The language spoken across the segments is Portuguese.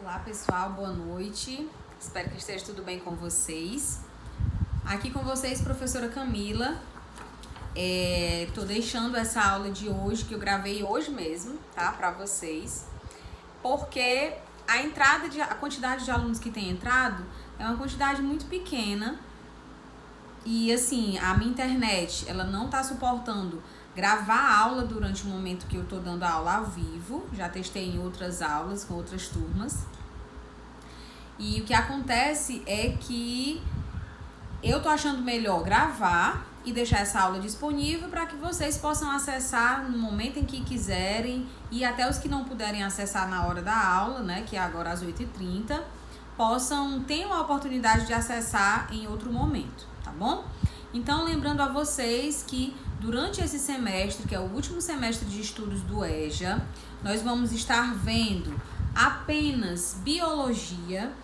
Olá pessoal, boa noite, espero que esteja tudo bem com vocês. Aqui com vocês, professora Camila. Tô deixando essa aula de hoje, que eu gravei hoje mesmo, tá, para vocês, porque a quantidade de alunos que tem entrado é uma quantidade muito pequena e assim, a minha internet, ela não tá suportando gravar a aula durante o momento que eu tô dando a aula ao vivo. Já testei em outras aulas com outras turmas. E o que acontece é que eu tô achando melhor gravar e deixar essa aula disponível para que vocês possam acessar no momento em que quiserem, e até os que não puderem acessar na hora da aula, né, que é agora às 8h30, tenham a oportunidade de acessar em outro momento, tá bom? Então, lembrando a vocês que durante esse semestre, que é o último semestre de estudos do EJA, nós vamos estar vendo apenas biologia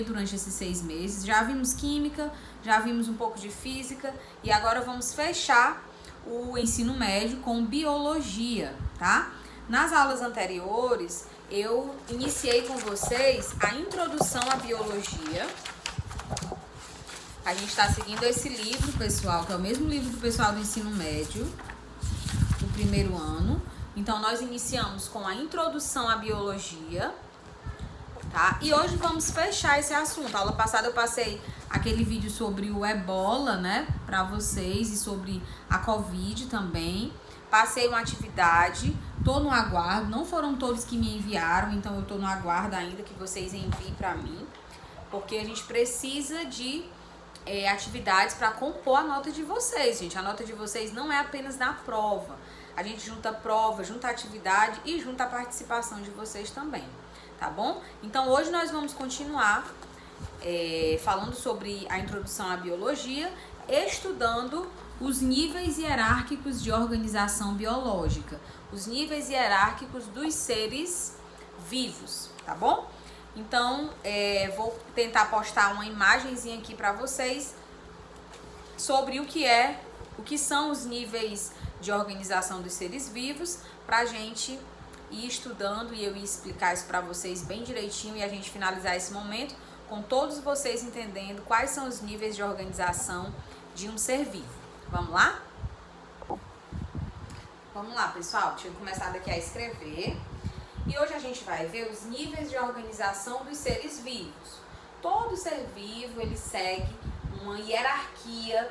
durante esses 6 meses. Já vimos química, já vimos um pouco de física e agora vamos fechar o ensino médio com biologia, tá? Nas aulas anteriores, eu iniciei com vocês a introdução à biologia. A gente está seguindo esse livro, pessoal, que é o mesmo livro do pessoal do ensino médio, do primeiro ano. Então, nós iniciamos com a introdução à biologia, tá? E hoje vamos fechar esse assunto. A aula passada eu passei aquele vídeo sobre o ebola, né, para vocês, e sobre a Covid também. Passei uma atividade, tô no aguardo, não foram todos que me enviaram, então eu tô no aguardo ainda que vocês enviem para mim, porque a gente precisa de atividades para compor a nota de vocês, gente. A nota de vocês não é apenas na prova. A gente junta a prova, junta a atividade e junta a participação de vocês também, tá bom? Então, hoje nós vamos continuar falando sobre a introdução à biologia, estudando os níveis hierárquicos de organização biológica, os níveis hierárquicos dos seres vivos, tá bom? Então, vou tentar postar uma imagenzinha aqui para vocês sobre o que são os níveis de organização dos seres vivos, para a gente ir estudando e eu ir explicar isso para vocês bem direitinho e a gente finalizar esse momento com todos vocês entendendo quais são os níveis de organização de um ser vivo. Vamos lá? Vamos lá, pessoal. Deixa eu começar daqui a escrever. E hoje a gente vai ver os níveis de organização dos seres vivos. Todo ser vivo, ele segue uma hierarquia,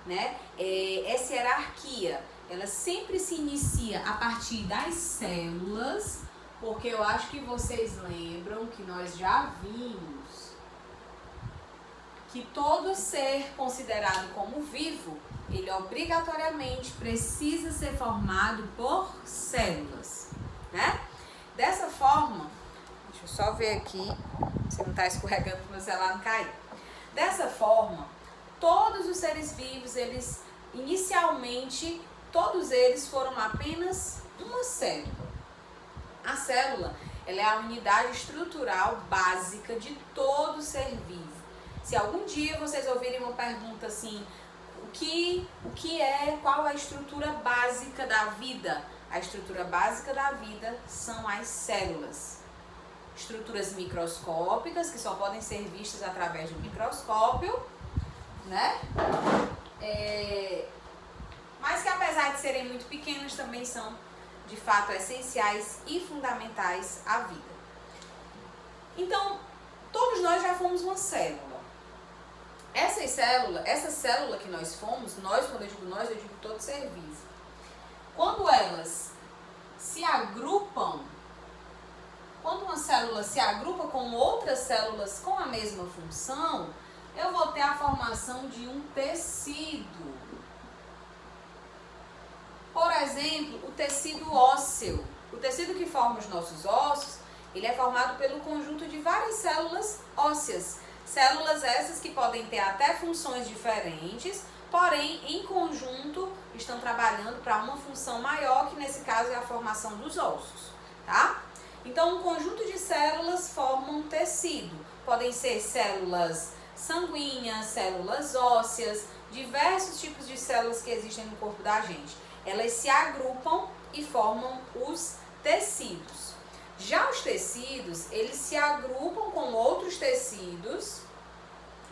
né? Essa hierarquia, ela sempre se inicia a partir das células, porque eu acho que vocês lembram que nós já vimos que todo ser considerado como vivo, ele obrigatoriamente precisa ser formado por células, né? Dessa forma, deixa eu só ver aqui se não está escorregando para o meu celular não cair. Dessa forma, todos os seres vivos, inicialmente, todos eles foram apenas uma célula. A célula, ela é a unidade estrutural básica de todo ser vivo. Se algum dia vocês ouvirem uma pergunta assim, qual a estrutura básica da vida? A estrutura básica da vida são as células. Estruturas microscópicas, que só podem ser vistas através do microscópio, né? Mas que apesar de serem muito pequenas, também são, de fato, essenciais e fundamentais à vida. Então, todos nós já fomos uma célula. Essa célula que nós fomos, quando eu digo nós, eu digo todo ser vivo. Quando elas se agrupam, quando uma célula se agrupa com outras células com a mesma função, eu vou ter a formação de um tecido. Por exemplo, o tecido ósseo. O tecido que forma os nossos ossos, ele é formado pelo conjunto de várias células ósseas. Células essas que podem ter até funções diferentes, porém, em conjunto, estão trabalhando para uma função maior, que nesse caso é a formação dos ossos, tá? Então, um conjunto de células forma um tecido. Podem ser células sanguíneas, células ósseas, diversos tipos de células que existem no corpo da gente. Elas se agrupam e formam os tecidos. Já os tecidos, eles se agrupam com outros tecidos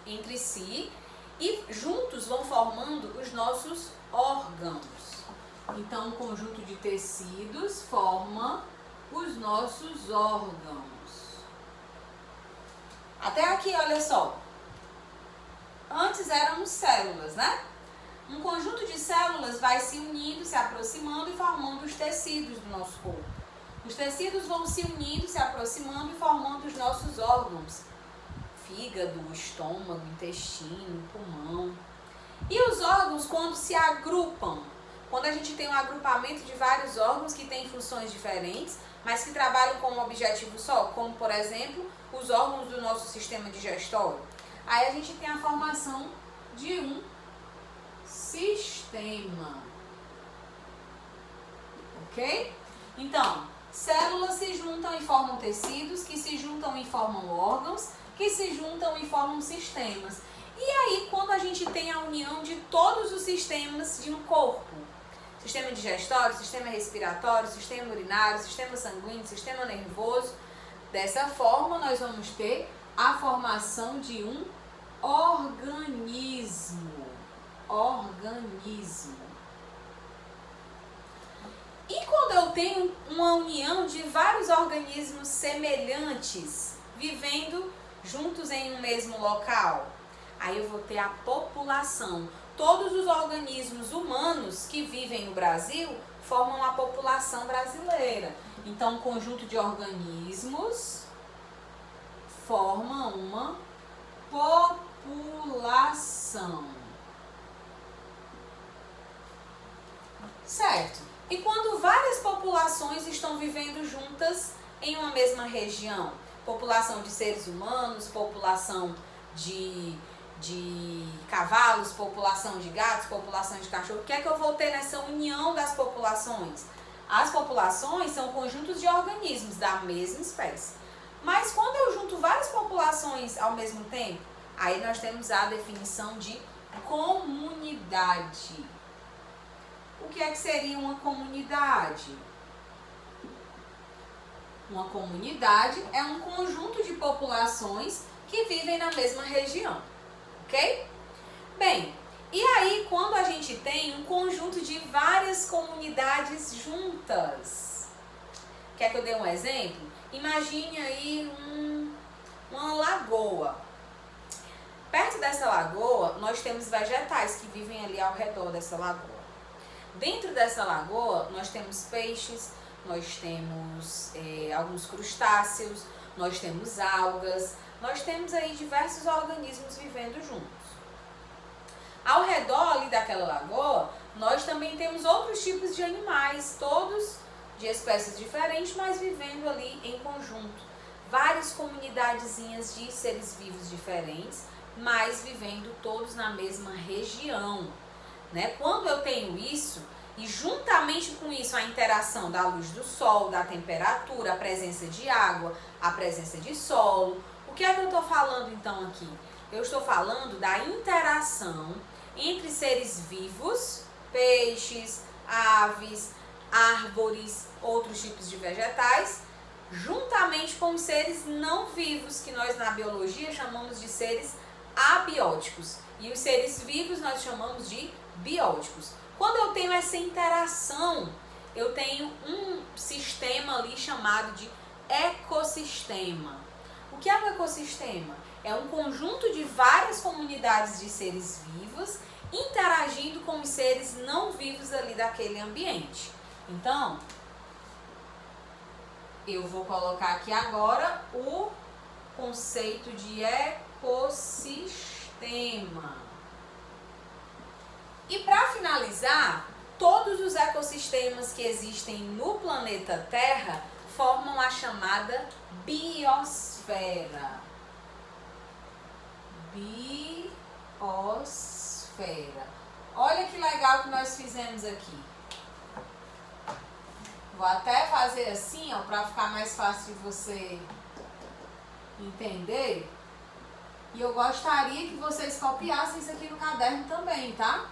entre si e juntos vão formando os nossos órgãos. Então, um conjunto de tecidos forma os nossos órgãos. Até aqui, olha só. Antes éramos células, né? Um conjunto de células vai se unindo, se aproximando e formando os tecidos do nosso corpo. Os tecidos vão se unindo, se aproximando e formando os nossos órgãos. Fígado, estômago, intestino, pulmão. E os órgãos, quando se agrupam, quando a gente tem um agrupamento de vários órgãos que têm funções diferentes, mas que trabalham com um objetivo só, como, por exemplo, os órgãos do nosso sistema digestório, aí a gente tem a formação de um sistema. Ok? Então, células se juntam e formam tecidos, que se juntam e formam órgãos, que se juntam e formam sistemas. E aí, quando a gente tem a união de todos os sistemas de um corpo, sistema digestório, sistema respiratório, sistema urinário, sistema sanguíneo, sistema nervoso, dessa forma nós vamos ter a formação de um organismo. E quando eu tenho uma união de vários organismos semelhantes, vivendo juntos em um mesmo local, aí eu vou ter a população. Todos os organismos humanos que vivem no Brasil formam a população brasileira. Então, um conjunto de organismos forma uma população. Certo? E quando várias populações estão vivendo juntas em uma mesma região, população de seres humanos, população de cavalos, população de gatos, população de cachorro, o que é que eu vou ter nessa união das populações? As populações são conjuntos de organismos da mesma espécie. Mas quando eu junto várias populações ao mesmo tempo, aí nós temos a definição de comunidade. O que é que seria uma comunidade? Uma comunidade é um conjunto de populações que vivem na mesma região, ok? Bem, e aí quando a gente tem um conjunto de várias comunidades juntas? Quer que eu dê um exemplo? Imagine aí uma lagoa. Perto dessa lagoa, nós temos vegetais que vivem ali ao redor dessa lagoa. Dentro dessa lagoa, nós temos peixes, nós temos alguns crustáceos, nós temos algas, nós temos aí diversos organismos vivendo juntos. Ao redor ali daquela lagoa, nós também temos outros tipos de animais, todos de espécies diferentes, mas vivendo ali em conjunto. Várias comunidadezinhas de seres vivos diferentes, mas vivendo todos na mesma região. Né? Quando eu tenho isso, e juntamente com isso a interação da luz do sol, da temperatura, a presença de água, a presença de solo, o que é que eu estou falando então aqui? Eu estou falando da interação entre seres vivos, peixes, aves, árvores, outros tipos de vegetais, juntamente com os seres não vivos, que nós na biologia chamamos de seres abióticos. E os seres vivos nós chamamos de bióticos. Quando eu tenho essa interação, eu tenho um sistema ali chamado de ecossistema. O que é um ecossistema? É um conjunto de várias comunidades de seres vivos interagindo com os seres não vivos ali daquele ambiente. Então, eu vou colocar aqui agora o conceito de ecossistema. E para finalizar, todos os ecossistemas que existem no planeta Terra formam a chamada biosfera. Biosfera. Olha que legal que nós fizemos aqui. Vou até fazer assim, ó, para ficar mais fácil de você entender. E eu gostaria que vocês copiassem isso aqui no caderno também, tá?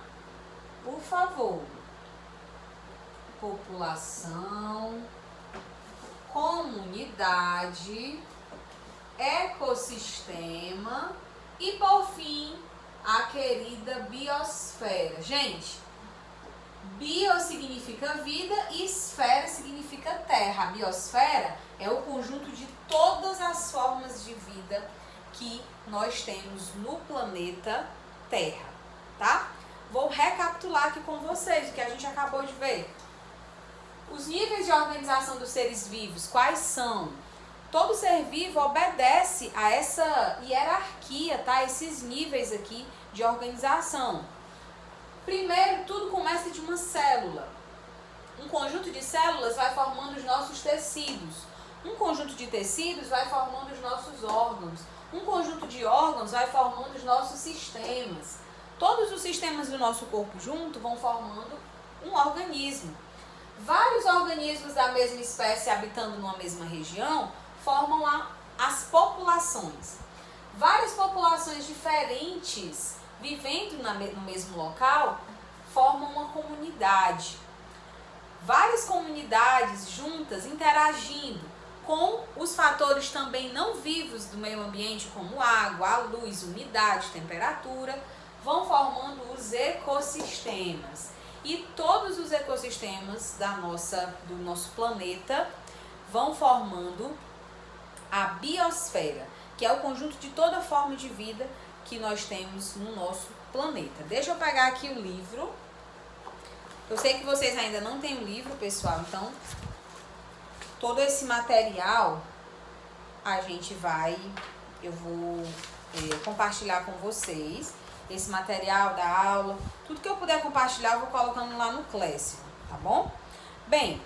Por favor. População, comunidade, ecossistema e, por fim, a querida biosfera. Gente, bio significa vida e esfera significa terra. A biosfera é o conjunto de todas as formas de vida que nós temos no planeta Terra, tá? Vou recapitular aqui com vocês o que a gente acabou de ver. Os níveis de organização dos seres vivos, quais são? Todo ser vivo obedece a essa hierarquia, tá? Esses níveis aqui de organização. Primeiro, tudo começa de uma célula. Um conjunto de células vai formando os nossos tecidos. Um conjunto de tecidos vai formando os nossos órgãos. Um conjunto de órgãos vai formando os nossos sistemas. Todos os sistemas do nosso corpo junto vão formando um organismo. Vários organismos da mesma espécie habitando numa mesma região formam as populações. Várias populações diferentes vivendo no mesmo local formam uma comunidade. Várias comunidades juntas interagindo com os fatores também não vivos do meio ambiente, como água, a luz, umidade, temperatura, vão formando os ecossistemas. E todos os ecossistemas do nosso planeta vão formando a biosfera, que é o conjunto de toda forma de vida que nós temos no nosso planeta. Deixa eu pegar aqui o livro. Eu sei que vocês ainda não têm o livro, pessoal, então todo esse material eu vou compartilhar com vocês. Esse material da aula, tudo que eu puder compartilhar, eu vou colocando lá no Classroom, tá bom? Bem,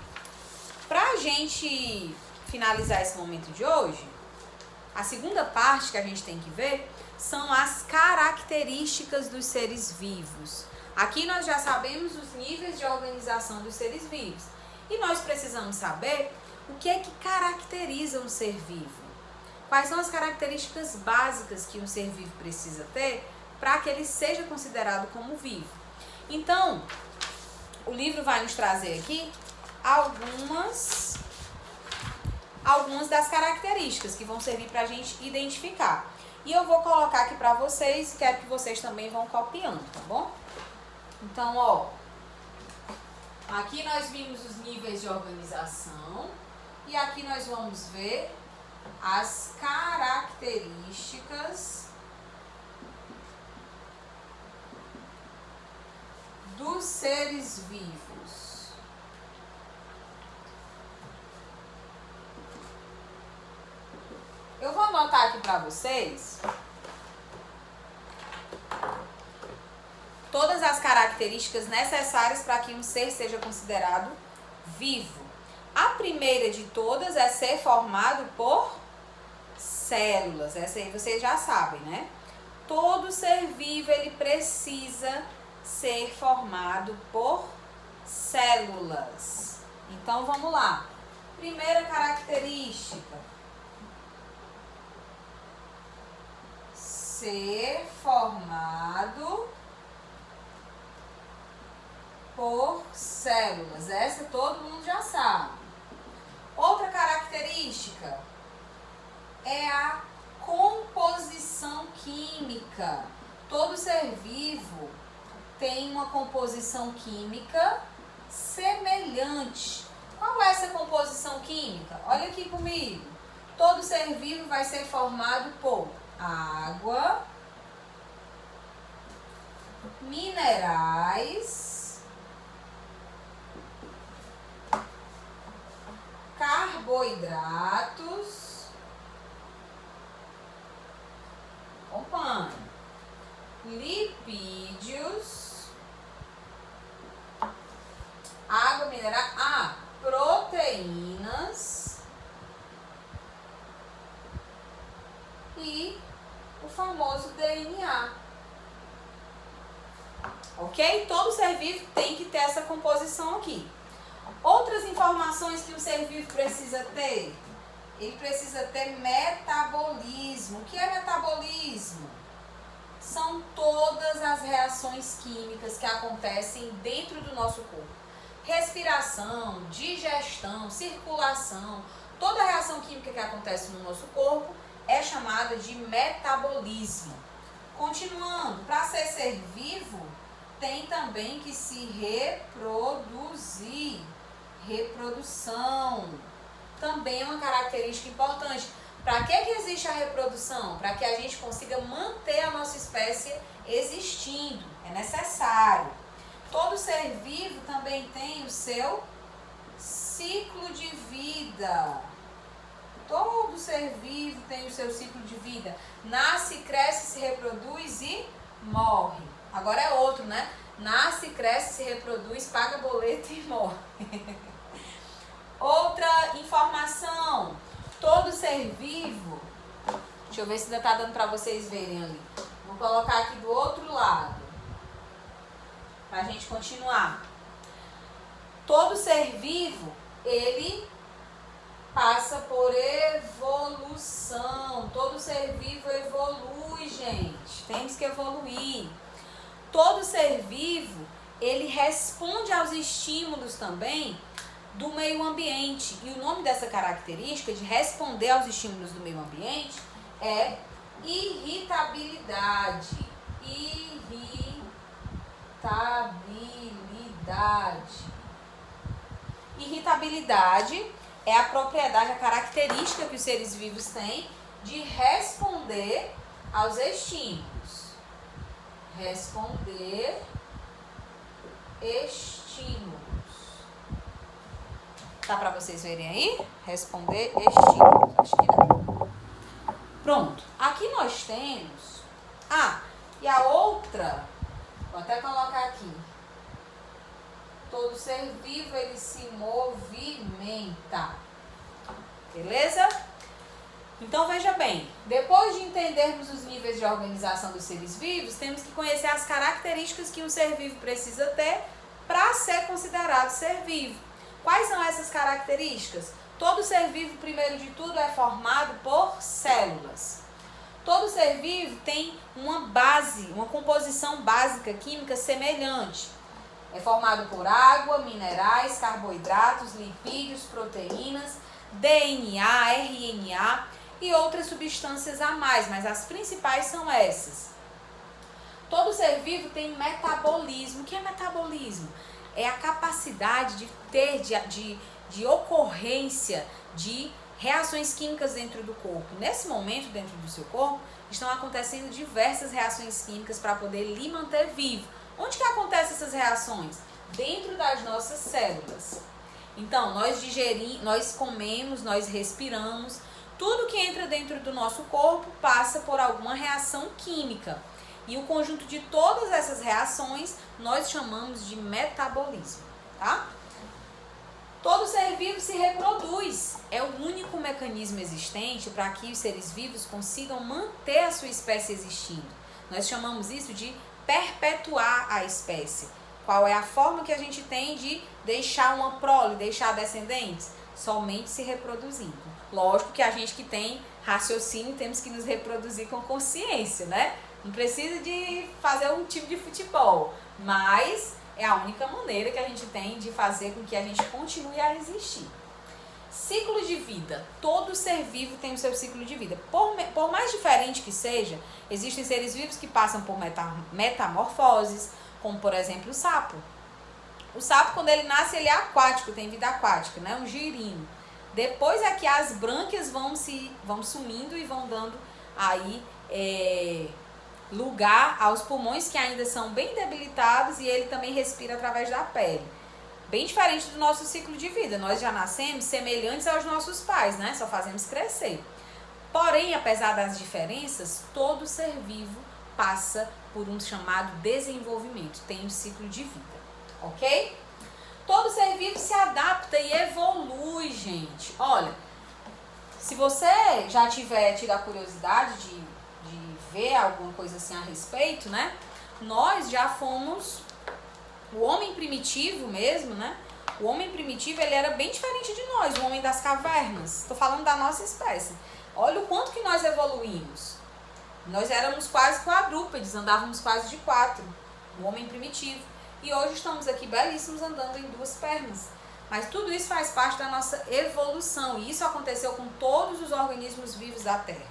pra gente finalizar esse momento de hoje, a segunda parte que a gente tem que ver são as características dos seres vivos. Aqui nós já sabemos os níveis de organização dos seres vivos. E nós precisamos saber o que é que caracteriza um ser vivo. Quais são as características básicas que um ser vivo precisa ter para que ele seja considerado como vivo. Então, o livro vai nos trazer aqui algumas das características que vão servir para a gente identificar. E eu vou colocar aqui para vocês, quero que vocês também vão copiando, tá bom? Então, ó, aqui nós vimos os níveis de organização e aqui nós vamos ver as características dos seres vivos. Eu vou anotar aqui para vocês todas as características necessárias para que um ser seja considerado vivo. A primeira de todas é ser formado por células. Essa aí vocês já sabem, né? Todo ser vivo ele precisa ser formado por células. Então vamos lá. Primeira característica: ser formado por células. Essa todo mundo já sabe. Outra característica é a composição química. Todo ser vivo tem uma composição química semelhante. Qual é essa composição química? Olha aqui comigo. Todo ser vivo vai ser formado por água, minerais, carboidratos, acompanhe, lipídios, água, mineral, proteínas e o famoso DNA. Ok? Todo ser vivo tem que ter essa composição aqui. Outras informações que o ser vivo precisa ter. Ele precisa ter metabolismo. O que é metabolismo? São todas as reações químicas que acontecem dentro do nosso corpo. Respiração, digestão, circulação, Toda reação química que acontece no nosso corpo é chamada de metabolismo. Continuando, para ser vivo, tem também que se reproduzir. Reprodução também é uma característica importante. Para que existe a reprodução? Para que a gente consiga manter a nossa espécie existindo. É necessário. Todo ser vivo também tem o seu ciclo de vida. Todo ser vivo tem o seu ciclo de vida. Nasce, cresce, se reproduz e morre. Agora é outro, né? Nasce, cresce, se reproduz, paga boleto e morre. Outra informação. Todo ser vivo... Deixa eu ver se ainda tá dando para vocês verem ali. Vou colocar aqui do outro lado. Pra gente continuar. Todo ser vivo, ele passa por evolução. Todo ser vivo evolui, gente. Temos que evoluir. Todo ser vivo, ele responde aos estímulos também do meio ambiente. E o nome dessa característica de responder aos estímulos do meio ambiente é irritabilidade. Irritabilidade é a propriedade, a característica que os seres vivos têm de responder aos estímulos. Responder estímulos. Tá para vocês verem aí? Responder estímulos. Acho que dá. Pronto. Aqui nós temos... e a outra... Vou até colocar aqui. Todo ser vivo, ele se movimenta. Beleza? Então, veja bem. Depois de entendermos os níveis de organização dos seres vivos, temos que conhecer as características que um ser vivo precisa ter para ser considerado ser vivo. Quais são essas características? Todo ser vivo, primeiro de tudo, é formado por células. Todo ser vivo tem uma base, uma composição básica química semelhante. É formado por água, minerais, carboidratos, lipídios, proteínas, DNA, RNA e outras substâncias a mais, mas as principais são essas. Todo ser vivo tem metabolismo. O que é metabolismo? É a capacidade de ter, de ocorrência de reações químicas dentro do corpo. Nesse momento, dentro do seu corpo, estão acontecendo diversas reações químicas para poder lhe manter vivo. Onde que acontecem essas reações? Dentro das nossas células. Então, nós digerimos, nós comemos, nós respiramos. Tudo que entra dentro do nosso corpo passa por alguma reação química. E o conjunto de todas essas reações nós chamamos de metabolismo, tá? Todo ser vivo se reproduz. É o único mecanismo existente para que os seres vivos consigam manter a sua espécie existindo. Nós chamamos isso de perpetuar a espécie. Qual é a forma que a gente tem de deixar uma prole, deixar descendentes? Somente se reproduzindo. Lógico que a gente que tem raciocínio temos que nos reproduzir com consciência, né? Não precisa de fazer um time de futebol, mas é a única maneira que a gente tem de fazer com que a gente continue a existir. Ciclo de vida. Todo ser vivo tem o seu ciclo de vida. Por mais diferente que seja, existem seres vivos que passam por metamorfoses, como por exemplo o sapo. O sapo, quando ele nasce, ele é aquático, tem vida aquática, né? Um girino. Depois é que as brânquias vão sumindo e vão dando aí lugar aos pulmões, que ainda são bem debilitados, e ele também respira através da pele. Bem diferente do nosso ciclo de vida. Nós já nascemos semelhantes aos nossos pais, né? Só fazemos crescer. Porém, apesar das diferenças, todo ser vivo passa por um chamado desenvolvimento. Tem um ciclo de vida, ok? Todo ser vivo se adapta e evolui, gente. Olha, se você já tiver tido a curiosidade de ver alguma coisa assim a respeito, né? Nós já fomos... O homem primitivo mesmo, né? O homem primitivo, ele era bem diferente de nós, o homem das cavernas. Estou falando da nossa espécie. Olha o quanto que nós evoluímos. Nós éramos quase quadrúpedes, andávamos quase de 4. O homem primitivo. E hoje estamos aqui belíssimos andando em 2 pernas. Mas tudo isso faz parte da nossa evolução, e isso aconteceu com todos os organismos vivos da Terra.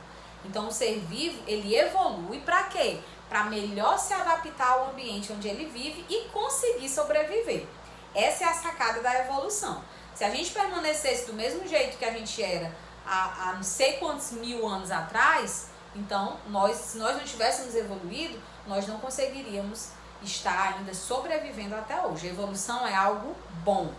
Então o ser vivo, ele evolui para quê? Para melhor se adaptar ao ambiente onde ele vive e conseguir sobreviver. Essa é a sacada da evolução. Se a gente permanecesse do mesmo jeito que a gente era há não sei quantos mil anos atrás, então se nós não tivéssemos evoluído, nós não conseguiríamos estar ainda sobrevivendo até hoje. A evolução é algo bom.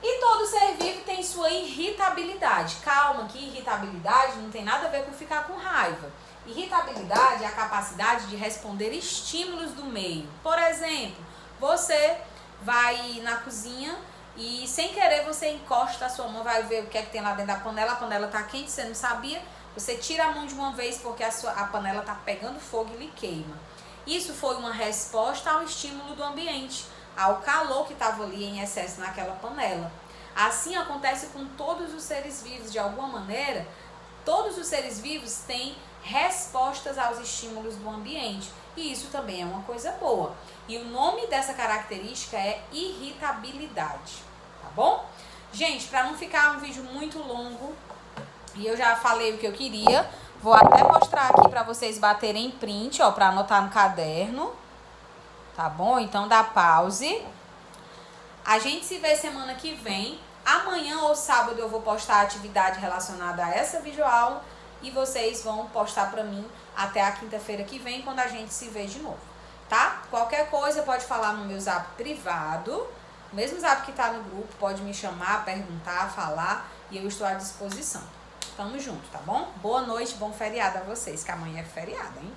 E todo ser vivo tem sua irritabilidade. Calma, que irritabilidade não tem nada a ver com ficar com raiva. Irritabilidade é a capacidade de responder estímulos do meio. Por exemplo, você vai na cozinha e sem querer você encosta a sua mão, vai ver o que é que tem lá dentro da panela, a panela tá quente, você não sabia, você tira a mão de uma vez porque a panela tá pegando fogo e lhe queima. Isso foi uma resposta ao estímulo do ambiente, ao calor que estava ali em excesso naquela panela. Assim acontece com todos os seres vivos, de alguma maneira, todos os seres vivos têm respostas aos estímulos do ambiente, e isso também é uma coisa boa. E o nome dessa característica é irritabilidade, tá bom? Gente, para não ficar um vídeo muito longo, e eu já falei o que eu queria, vou até mostrar aqui para vocês baterem print, ó, para anotar no caderno, tá bom? Então dá pause. A gente se vê semana que vem. Amanhã ou sábado eu vou postar a atividade relacionada a essa videoaula e vocês vão postar para mim até a quinta-feira que vem, quando a gente se vê de novo, tá? Qualquer coisa pode falar no meu zap privado, o mesmo zap que tá no grupo, pode me chamar, perguntar, falar, e eu estou à disposição. Tamo junto, tá bom? Boa noite, bom feriado a vocês, que amanhã é feriado, hein?